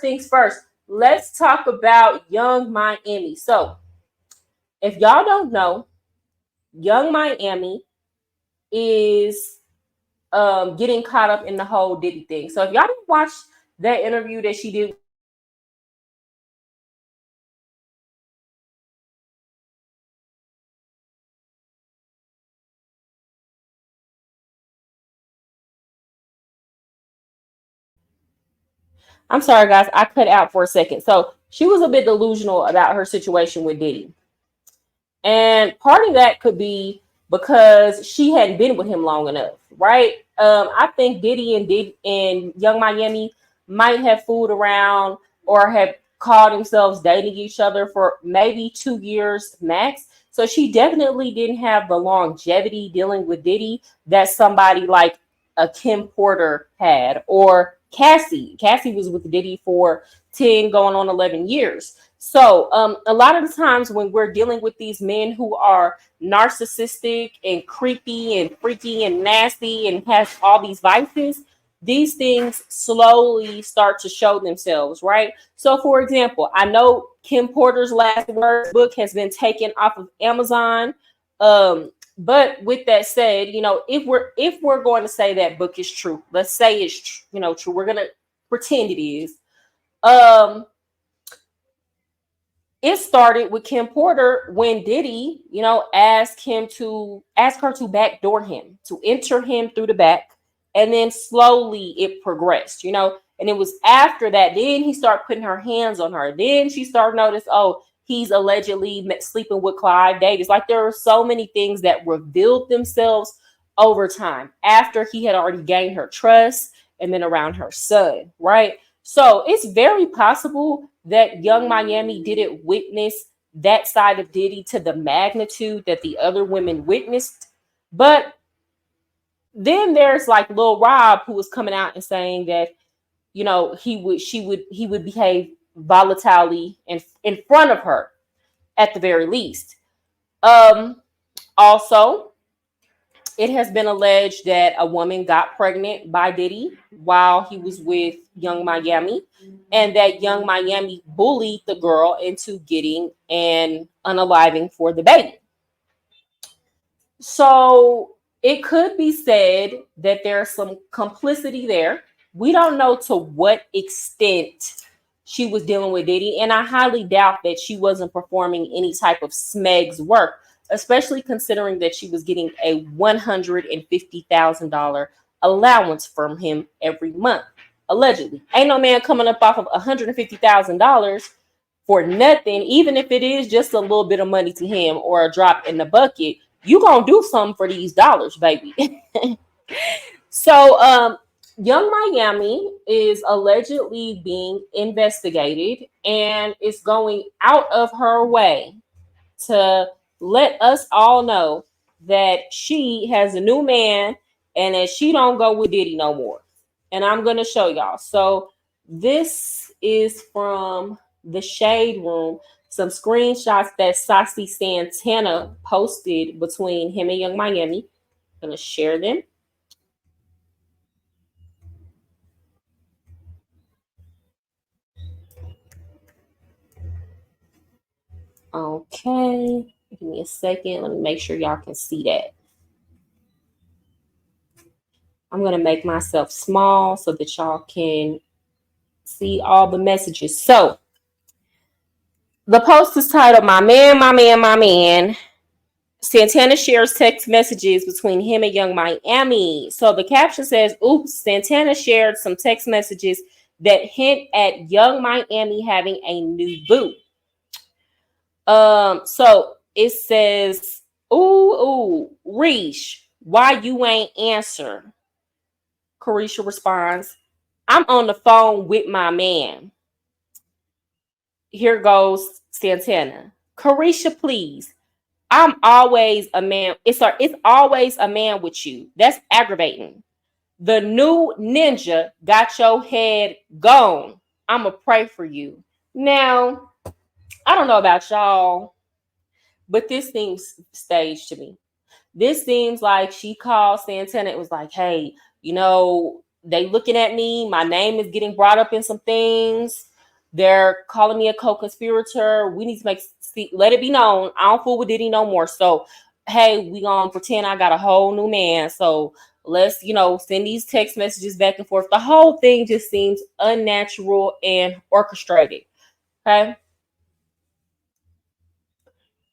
things first, let's talk about Young Miami. So, if y'all don't know, Young Miami is getting caught up in the whole Diddy thing. So if y'all didn't watch that interview that she did with Diddy, I'm sorry guys, I cut out for a second. So she was a bit delusional about her situation with Diddy. And part of that could be because she hadn't been with him long enough, right? I think Diddy and Young Miami might have fooled around or have called themselves dating each other for maybe 2 years max. So she definitely didn't have the longevity dealing with Diddy that somebody like a Kim Porter had, or Cassie. Cassie was with Diddy for 10 going on 11 years. So a lot of the times when we're dealing with these men who are narcissistic and creepy and freaky and nasty and has all these vices, these things slowly start to show themselves, right? So for example, I know Kim Porter's Last Words book has been taken off of Amazon. But with that said, if we're going to say that book is true, let's say it's true. We're gonna pretend it is. Um, it started with Kim Porter when Diddy, asked her to backdoor him, to enter him through the back, and then slowly it progressed, and it was after that, then he started putting her hands on her. Then she started notice, oh, he's allegedly sleeping with Clive Davis. Like there are so many things that revealed themselves over time after he had already gained her trust and then around her son, right? So it's very possible that Young Miami didn't witness that side of Diddy to the magnitude that the other women witnessed. But then there's like Lil Rob, who was coming out and saying that, he would behave volatilely in front of her at the very least. Also, it has been alleged that a woman got pregnant by Diddy while he was with Young Miami, and that Young Miami bullied the girl into getting an unaliving for the baby. So it could be said that there's some complicity there. We don't know to what extent she was dealing with Diddy, and I highly doubt that she wasn't performing any type of SMEGS work, especially considering that she was getting a $150,000 allowance from him every month. Allegedly. Ain't no man coming up off of $150,000 for nothing, even if it is just a little bit of money to him or a drop in the bucket. You gonna do something for these dollars, baby. So Young Miami is allegedly being investigated and is going out of her way to let us all know that she has a new man and that she don't go with Diddy no more. And I'm going to show y'all. So this is from the Shade Room, some screenshots that Saucy Santana posted between him and Young Miami. I'm going to share them. Okay, give me a second. Let me make sure y'all can see that. I'm going to make myself small so that y'all can see all the messages. So the post is titled "My Man, My Man, My Man." Santana shares text messages between him and Young Miami. So the caption says, "Oops, Santana shared some text messages that hint at Young Miami having a new boo." So it says, "Ooh, Reesh, why you ain't answer?" Carisha responds, "I'm on the phone with my man." Here goes Santana. "Carisha, please. I'm always a man. It's always a man with you. That's aggravating. The new ninja got your head gone. I'ma pray for you." Now, I don't know about y'all, but this seems staged to me. This seems like she called Santana. It was like, "Hey, they looking at me. My name is getting brought up in some things. They're calling me a co-conspirator. We need to let it be known I don't fool with Diddy no more. So hey, we gonna pretend I got a whole new man. So let's, send these text messages back and forth. The whole thing just seems unnatural and orchestrated. Okay.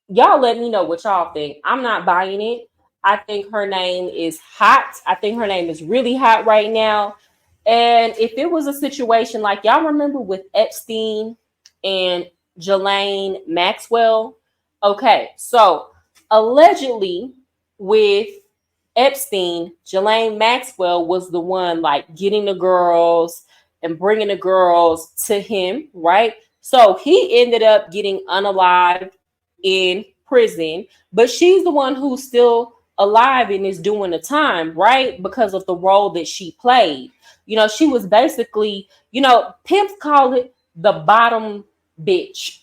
Y'all let me know what y'all think. I'm not buying it. I think her name is hot. I think her name is really hot right now. And if it was a situation like y'all remember with Epstein and Ghislaine Maxwell, okay, so allegedly with Epstein, Ghislaine Maxwell was the one like getting the girls and bringing the girls to him, right? So he ended up getting unalived in prison, but she's the one who's still alive and is doing the time, right? Because of the role that she played. She was basically, pimps call it the bottom bitch.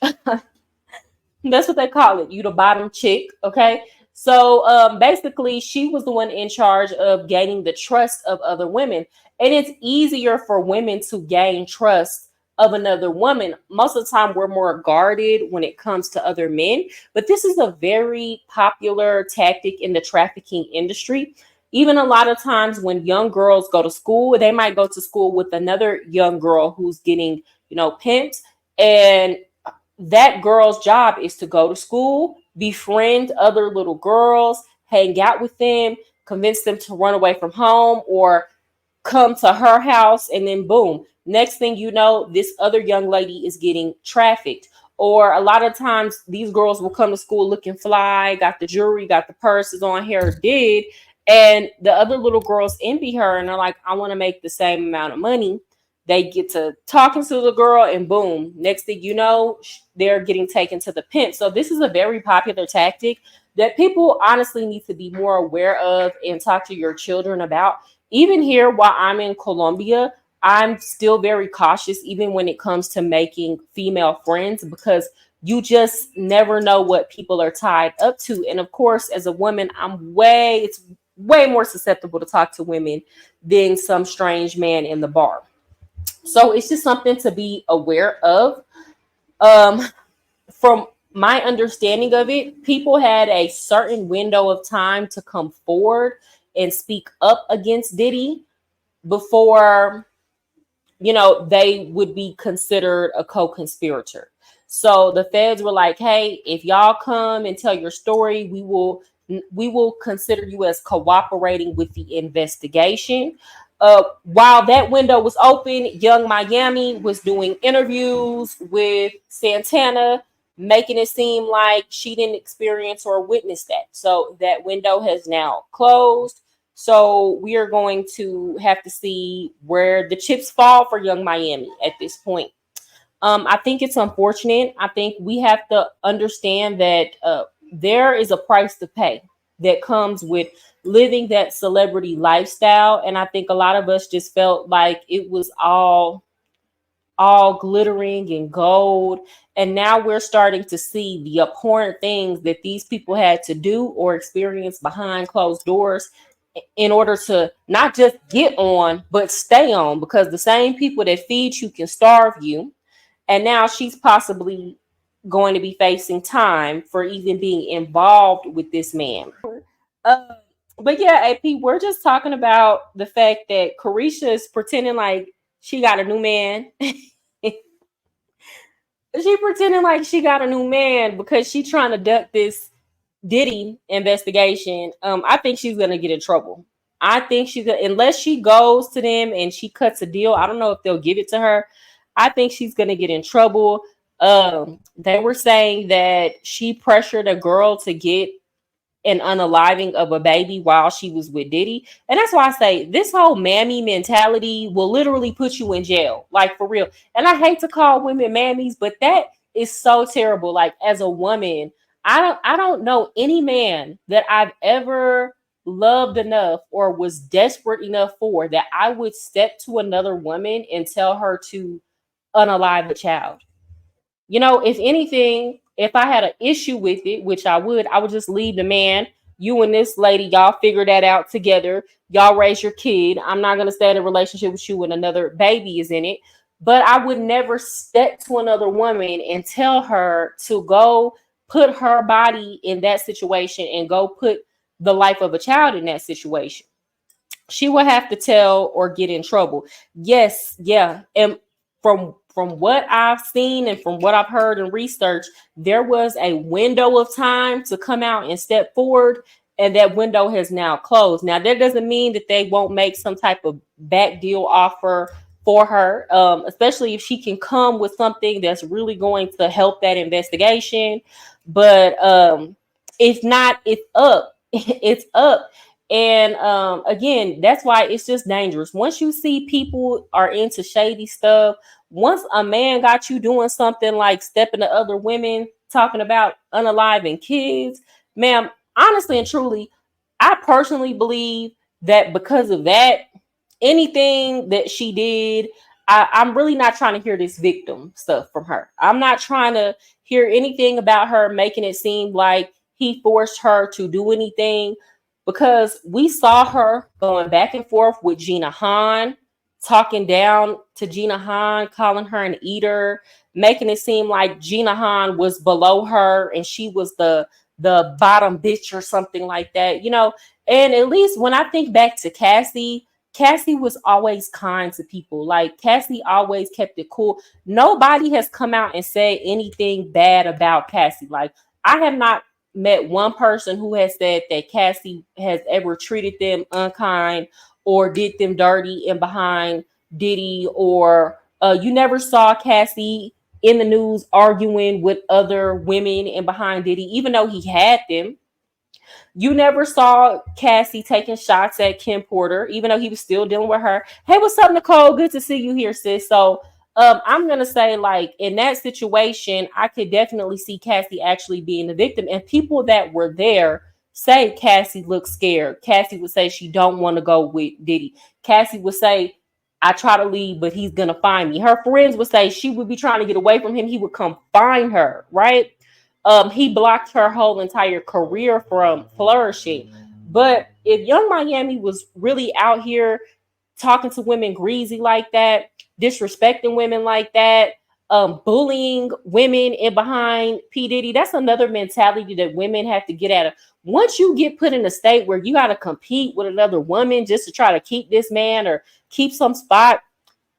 That's what they call it. You the bottom chick, okay? So basically, she was the one in charge of gaining the trust of other women. And it's easier for women to gain trust of another woman. Most of the time, we're more guarded when it comes to other men. But this is a very popular tactic in the trafficking industry. Even a lot of times when young girls go to school, they might go to school with another young girl who's getting, pimped. And that girl's job is to go to school, befriend other little girls, hang out with them, convince them to run away from home or come to her house, and then boom, next thing you know, this other young lady is getting trafficked. Or a lot of times these girls will come to school looking fly, got the jewelry, got the purses on, hair did, and the other little girls envy her and they're like, I want to make the same amount of money. They get to talking to the girl, and boom, next thing you know, they're getting taken to the pimp. So this is a very popular tactic that people honestly need to be more aware of and talk to your children about. Even here, while I'm in Colombia, I'm still very cautious, even when it comes to making female friends, because you just never know what people are tied up to. And of course, as a woman, it's way more susceptible to talk to women than some strange man in the bar. So it's just something to be aware of. Um, from my understanding of it, people had a certain window of time to come forward and speak up against Diddy before, they would be considered a co-conspirator. So the feds were like, hey, if y'all come and tell your story, we will consider you as cooperating with the investigation. While that window was open, Young Miami was doing interviews with Santana, making it seem like she didn't experience or witness that. So that window has now closed. So we are going to have to see where the chips fall for Young Miami at this point. I think it's unfortunate. I think we have to understand that there is a price to pay that comes with living that celebrity lifestyle. And I think a lot of us just felt like it was all glittering and gold. And now we're starting to see the abhorrent things that these people had to do or experience behind closed doors in order to not just get on, but stay on, because the same people that feed you can starve you. And now she's possibly going to be facing time for even being involved with this man. Uh, but yeah, AP, we're just talking about the fact that Carisha is pretending like she got a new man. She pretending like she got a new man because she trying to duck this Diddy investigation. I think she's gonna get in trouble. I think unless she goes to them and she cuts a deal. I don't know if they'll give it to her. I think she's gonna get in trouble. They were saying that she pressured a girl to get an unaliving of a baby while she was with Diddy. And that's why I say this whole mammy mentality will literally put you in jail, like for real. And I hate to call women mammies, but that is so terrible. Like as a woman, I don't know any man that I've ever loved enough or was desperate enough for that I would step to another woman and tell her to unalive a child. If anything, if I had an issue with it, which I would just leave the man. You and this lady, y'all figure that out together. Y'all raise your kid. I'm not going to stay in a relationship with you when another baby is in it. but I would never step to another woman and tell her to go put her body in that situation and go put the life of a child in that situation. She will have to tell or get in trouble. Yes, yeah. And from what I've seen and from what I've heard and research, there was a window of time to come out and step forward, and that window has now closed. Now that doesn't mean that they won't make some type of back deal offer for her, especially if she can come with something that's really going to help that investigation. But if not, it's up. It's up. And again, that's why it's just dangerous. Once you see people are into shady stuff, once a man got you doing something like stepping to other women, talking about unaliving kids, ma'am, honestly and truly, I personally believe that because of that, anything that she did, I'm really not trying to hear this victim stuff from her. I'm not trying to hear anything about her making it seem like he forced her to do anything, because we saw her going back and forth with Gina Han, talking down to Gina Han, calling her an eater, making it seem like Gina Han was below her and she was the bottom bitch or something like that, you know. And at least when I think back to Cassie, Cassie was always kind to people. Like Cassie always kept it cool. Nobody has come out and said anything bad about Cassie. Like I have not met one person who has said that Cassie has ever treated them unkind or did them dirty and behind Diddy, or you never saw Cassie in the news arguing with other women and behind Diddy, even though he had them. You never saw Cassie taking shots at Kim Porter, even though he was still dealing with her. Hey, what's up, Nicole? Good to see you here, sis. So I'm gonna say, like, in that situation, I could definitely see Cassie actually being the victim. And people that were there say Cassie looked scared. Cassie would say she don't want to go with Diddy. Cassie would say, I try to leave, but he's gonna find me. Her friends would say she would be trying to get away from him. He would come find her, right? He blocked her whole entire career from flourishing. But if Young Miami was really out here talking to women greasy like that, disrespecting women like that, bullying women in behind P. Diddy, that's another mentality that women have to get out of. Once you get put in a state where you got to compete with another woman just to try to keep this man or keep some spot,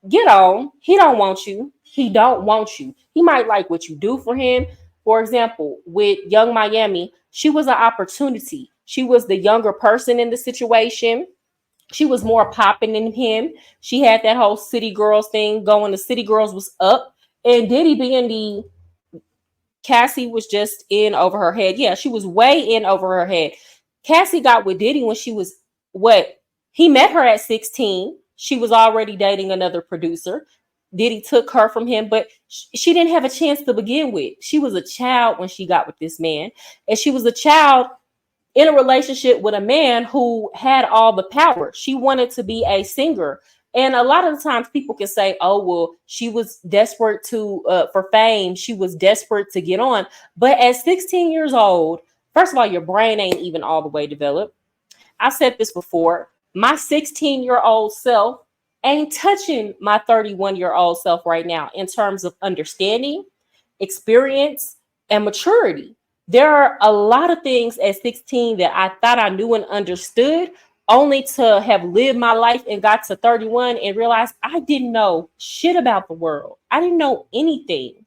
get on. He don't want you. He don't want you. He might like what you do for him. For example, with Young Miami, she was an opportunity. She was the younger person in the situation. She was more popping than him. She had that whole City Girls thing going. The City Girls was up. And Diddy being the Cassie was just in over her head. Yeah, she was way in over her head. Cassie got with Diddy when she was what? He met her at 16. She was already dating another producer. Diddy took her from him, but she didn't have a chance to begin with. She was a child when she got with this man, and she was a child in a relationship with a man who had all the power. She wanted to be a singer. And a lot of the times people can say, oh, well, she was desperate to for fame. She was desperate to get on. But at 16 years old, first of all, your brain ain't even all the way developed. I've said this before. My 16-year-old self ain't touching my 31-year-old self right now in terms of understanding, experience, and maturity. There are a lot of things at 16 that I thought I knew and understood, only to have lived my life and got to 31 and realized I didn't know shit about the world. I didn't know anything.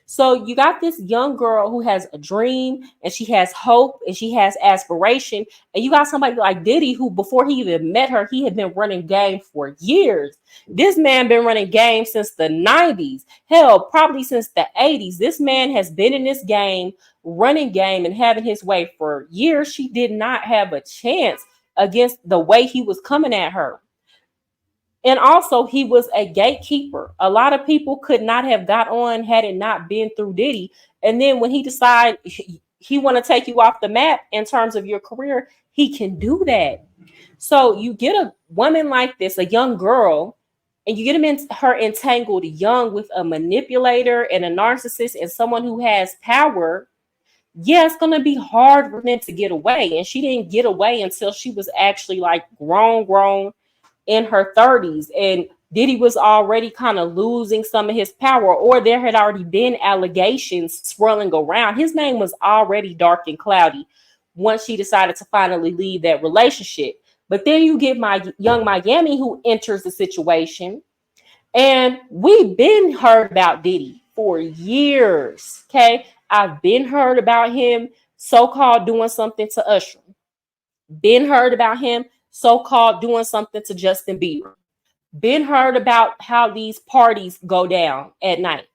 So you got this young girl who has a dream and she has hope and she has aspiration. And you got somebody like Diddy who, before he even met her, he had been running game for years. This man been running game since the 90s. Hell, probably since the 80s. This man has been in this game, running game and having his way for years. She did not have a chance against the way he was coming at her. And also, he was a gatekeeper. A lot of people could not have got on had it not been through Diddy. And then when he decided he want to take you off the map in terms of your career, he can do that. So you get a woman like this, a young girl, and you get her entangled young with a manipulator and a narcissist and someone who has power. Yeah, it's going to be hard for them to get away. And she didn't get away until she was actually like grown in her 30s. And Diddy was already kind of losing some of his power, or there had already been allegations swirling around. His name was already dark and cloudy once she decided to finally leave that relationship. But then you get my Young Miami, who enters the situation, and we've been heard about Diddy for years. Okay, I've been heard about him so-called doing something to Usher. Been heard about him so-called doing something to Justin Bieber. Been heard about how these parties go down at night.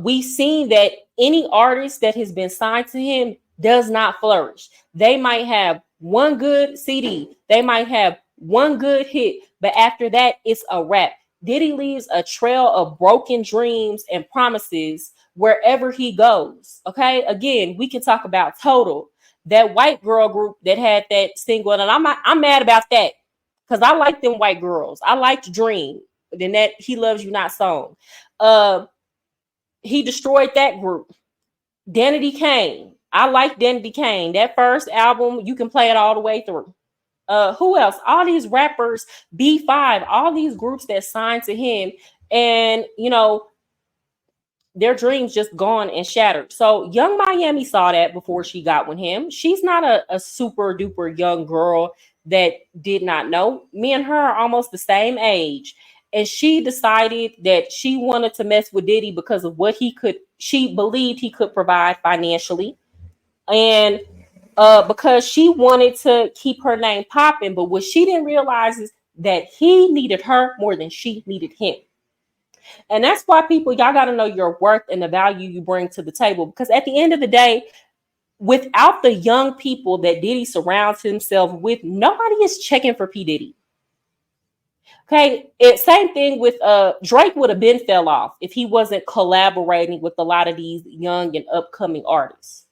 We've seen that any artist that has been signed to him does not flourish. They might have one good CD, they might have one good hit, but after that, it's a wrap. Diddy leaves a trail of broken dreams and promises wherever he goes. Okay, again, we can talk about Total, that white girl group that had that single, and I'm mad about that because I like them white girls. I liked Dream, then that He Loves You Not song. He destroyed that group. Danity Kane. I like Danity Kane. That first album, you can play it all the way through. Who else? All these rappers, B5, all these groups that signed to him, and their dreams just gone and shattered. So Young Miami saw that before she got with him. She's not a super duper young girl that did not know. Me and her are almost the same age. And she decided that she wanted to mess with Diddy because of what she believed he could provide financially. And because she wanted to keep her name popping. But what she didn't realize is that he needed her more than she needed him. And that's why people, y'all got to know your worth and the value you bring to the table. Because at the end of the day, without the young people that Diddy surrounds himself with, nobody is checking for P. Diddy. Okay, same thing with Drake would have been fell off if he wasn't collaborating with a lot of these young and upcoming artists,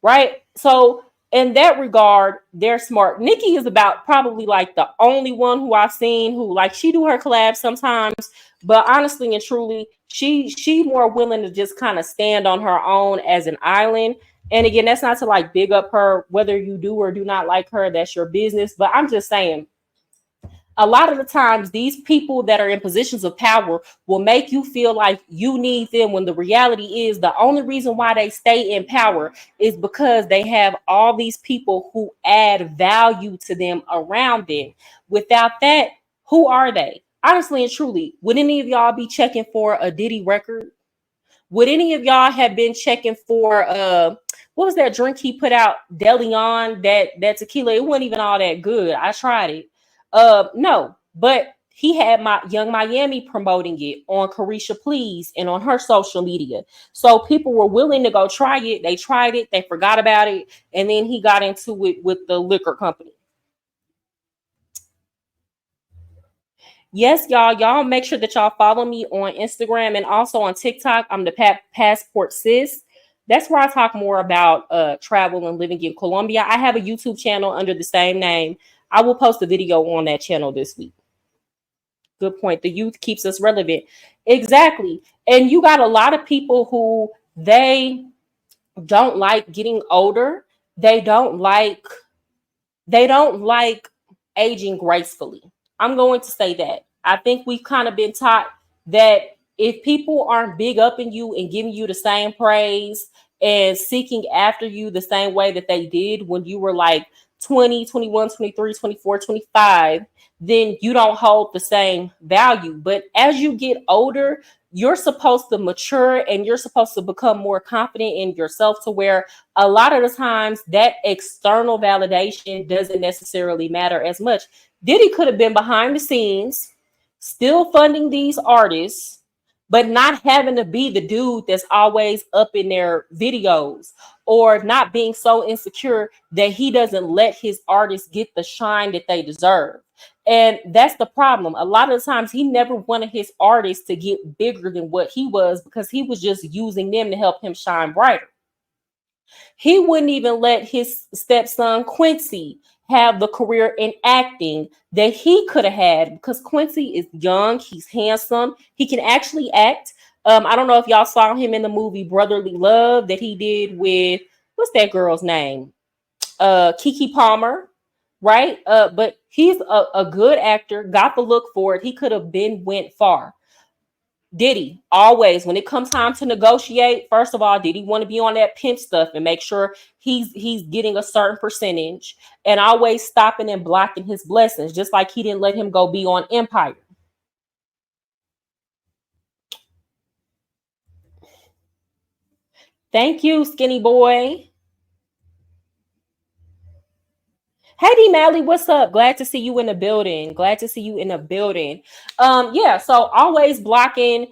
right? So in that regard, they're smart. Nicki is about probably like the only one who I've seen who like she do her collabs sometimes, but honestly and truly, she more willing to just kind of stand on her own as an island. And again, that's not to like big up her, whether you do or do not like her, that's your business. But I'm just saying, a lot of the times these people that are in positions of power will make you feel like you need them, when the reality is the only reason why they stay in power is because they have all these people who add value to them around them. Without that, who are they? Honestly and truly, would any of y'all be checking for a Diddy record? Would any of y'all have been checking for what was that drink he put out, DeLeon, that tequila? It wasn't even all that good. I tried it. No, but he had my Young Miami promoting it on Carisha Please and on her social media. So people were willing to go try it. They tried it, they forgot about it, and then he got into it with the liquor company. Yes, y'all make sure that y'all follow me on Instagram and also on TikTok. I'm the Passportsis. That's where I talk more about travel and living in Colombia. I have a YouTube channel under the same name. I will post a video on that channel this week. Good point. The youth keeps us relevant. Exactly. And you got a lot of people who they don't like getting older. They don't like aging gracefully. I'm going to say that. I think we've kind of been taught that if people aren't big up in you and giving you the same praise and seeking after you the same way that they did when you were like 20, 21, 23, 24, 25, then you don't hold the same value. But as you get older, you're supposed to mature and you're supposed to become more confident in yourself, to where a lot of the times that external validation doesn't necessarily matter as much. Diddy could have been behind the scenes, still funding these artists, but not having to be the dude that's always up in their videos, or not being so insecure that he doesn't let his artists get the shine that they deserve. And that's the problem. A lot of the times he never wanted his artists to get bigger than what he was, because he was just using them to help him shine brighter. He wouldn't even let his stepson Quincy have the career in acting that he could have had, because Quincy is young, he's handsome, he can actually act. I don't know if y'all saw him in the movie Brotherly Love that he did with, what's that girl's name? Keke Palmer, right? But He's a good actor, got the look for it. He could have been went far. Diddy, always, when it comes time to negotiate, first of all, did he want to be on that pimp stuff and make sure he's getting a certain percentage, and always stopping and blocking his blessings, just like he didn't let him go be on Empire. Thank you, skinny boy. Hey D Mally, what's up? Glad to see you in the building. Glad to see you in the building. Yeah, so always blocking.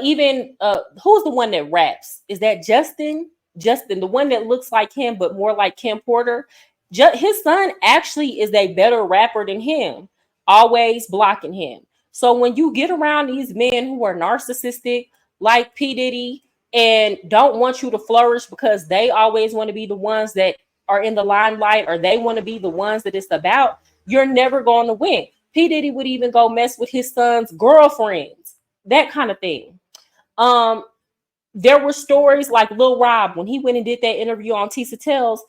Even who's the one that raps? Is that Justin? Justin, the one that looks like him but more like Kim Porter. His son actually is a better rapper than him. Always blocking him. So when you get around these men who are narcissistic, like P Diddy, and don't want you to flourish because they always want to be the ones that are in the limelight, or they want to be the ones that it's about, you're never going to win. P. Diddy would even go mess with his son's girlfriends, that kind of thing. There were stories like Lil Rob, when he went and did that interview on Tisa Tells,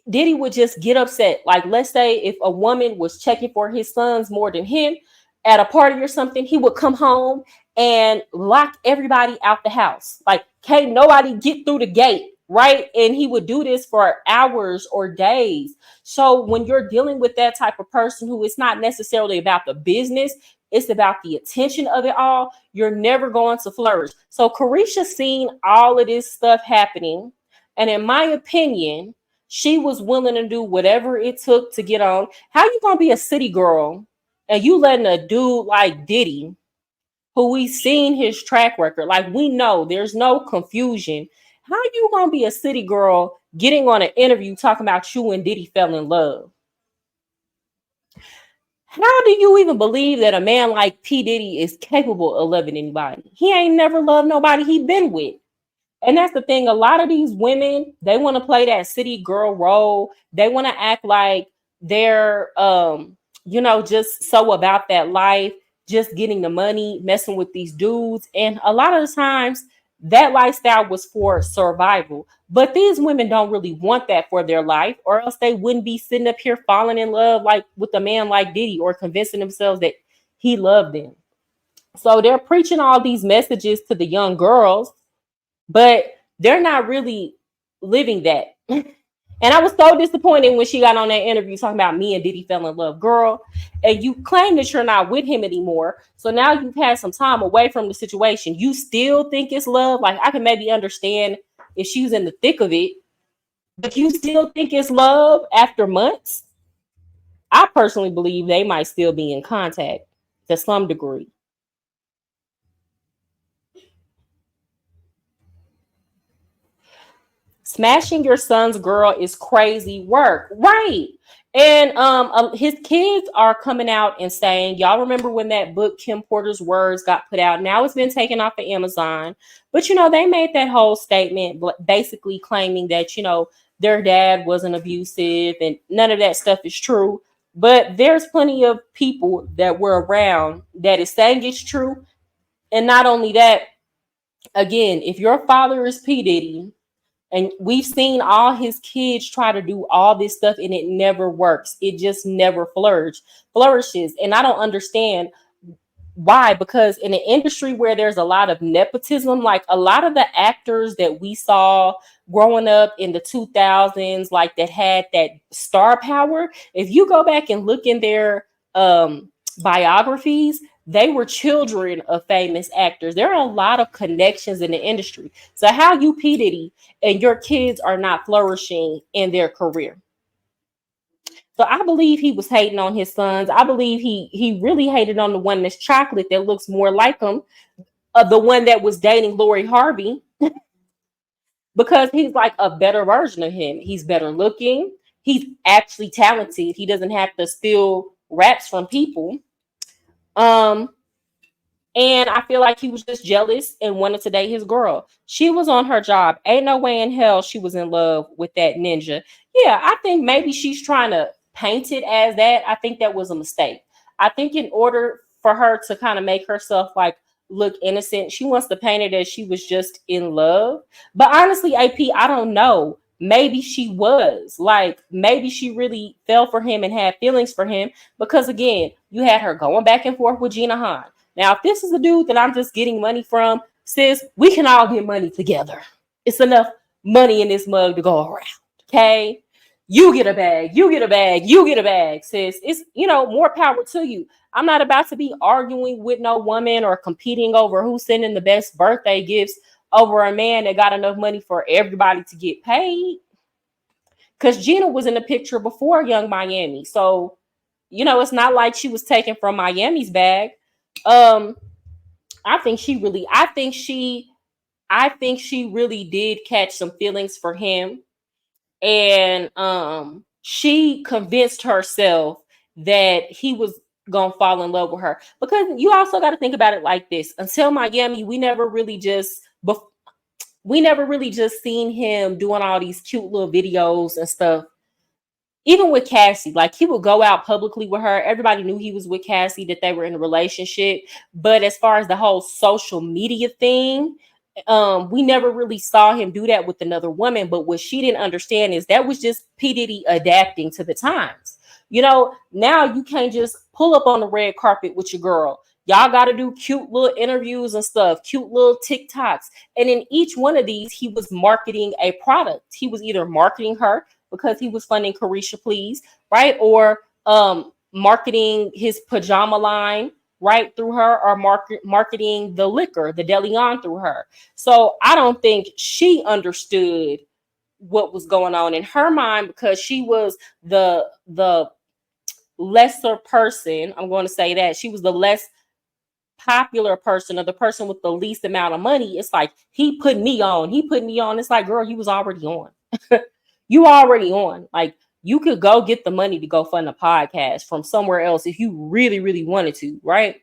Diddy would just get upset. Like, let's say if a woman was checking for his sons more than him at a party or something, he would come home and lock everybody out the house. Like, can't nobody get through the gate, right? And he would do this for hours or days. So when you're dealing with that type of person who it's not necessarily about the business, it's about the attention of it all, you're never going to flourish. So Carisha's seen all of this stuff happening. And in my opinion, she was willing to do whatever it took to get on. How you gonna be a city girl and you letting a dude like Diddy, who we've seen his track record, like we know there's no confusion. How you gonna be a city girl getting on an interview talking about you and Diddy fell in love? How do you even believe that a man like P. Diddy is capable of loving anybody? He ain't never loved nobody he been with. And that's the thing. A lot of these women, they want to play that city girl role. They want to act like they're, just so about that life, just getting the money, messing with these dudes. And a lot of the times, that lifestyle was for survival. But these women don't really want that for their life, or else they wouldn't be sitting up here falling in love like with a man like Diddy, or convincing themselves that he loved them. So they're preaching all these messages to the young girls, but they're not really living that. And I was so disappointed when she got on that interview talking about me and Diddy fell in love. Girl, and you claim that you're not with him anymore. So now you've had some time away from the situation. You still think it's love? Like, I can maybe understand if she was in the thick of it, but you still think it's love after months? I personally believe they might still be in contact to some degree. Smashing your son's girl is crazy work, right? And his kids are coming out and saying, y'all remember when that book Kim Porter's Words got put out? Now it's been taken off of Amazon, but they made that whole statement basically claiming that their dad wasn't abusive, and none of that stuff is true. But there's plenty of people that were around that is saying it's true. And not only that, again, if your father is P. Diddy, and we've seen all his kids try to do all this stuff and it never works. It just never flourishes. And I don't understand why, because in an industry where there's a lot of nepotism, like a lot of the actors that we saw growing up in the 2000s, like that had that star power, if you go back and look in their biographies, they were children of famous actors. There are a lot of connections in the industry. So how you P. Diddy and your kids are not flourishing in their career? So I believe he was hating on his sons. I believe he really hated on the one that's chocolate that looks more like him, the one that was dating Lori Harvey, because he's like a better version of him. He's better looking. He's actually talented. He doesn't have to steal raps from people. And I feel like he was just jealous and wanted to date his girl. She was on her job. Ain't no way in hell she was in love with that ninja. Yeah, I think maybe she's trying to paint it as that. I think that was a mistake. I think in order for her to kind of make herself like look innocent, she wants to paint it as she was just in love. But honestly, AP, I don't know. maybe she was. Like, maybe she really fell for him and had feelings for him. Because again, you had her going back and forth with Gina Han. Now, if this is a dude that I'm just getting money from, sis, we can all get money together. It's enough money in this mug to go around. Okay. You get a bag, you get a bag, you get a bag, sis. It's, more power to you. I'm not about to be arguing with no woman or competing over who's sending the best birthday gifts over a man that got enough money for everybody to get paid. Because Gina was in the picture before Young Miami. So, it's not like she was taken from Miami's bag. I think she really did catch some feelings for him. And she convinced herself that he was gonna fall in love with her. Because you also got to think about it like this: until Miami, we never really just seen him doing all these cute little videos and stuff. Even with Cassie, like, he would go out publicly with her. Everybody knew he was with Cassie, that they were in a relationship. But as far as the whole social media thing, we never really saw him do that with another woman. But what she didn't understand is that was just P. Diddy adapting to the times. Now you can't just pull up on the red carpet with your girl. Y'all got to do cute little interviews and stuff, cute little TikToks. And in each one of these, he was marketing a product. He was either marketing her because he was funding Carisha Please, right? Or marketing his pajama line right through her, or marketing the liquor, the DeLeon, through her. So I don't think she understood what was going on in her mind, because she was the lesser person. I'm going to say that she was the less popular person, or the person with the least amount of money. It's like, he put me on. It's like, girl, you was already on. You already on. Like, you could go get the money to go fund a podcast from somewhere else if you really, really wanted to, right?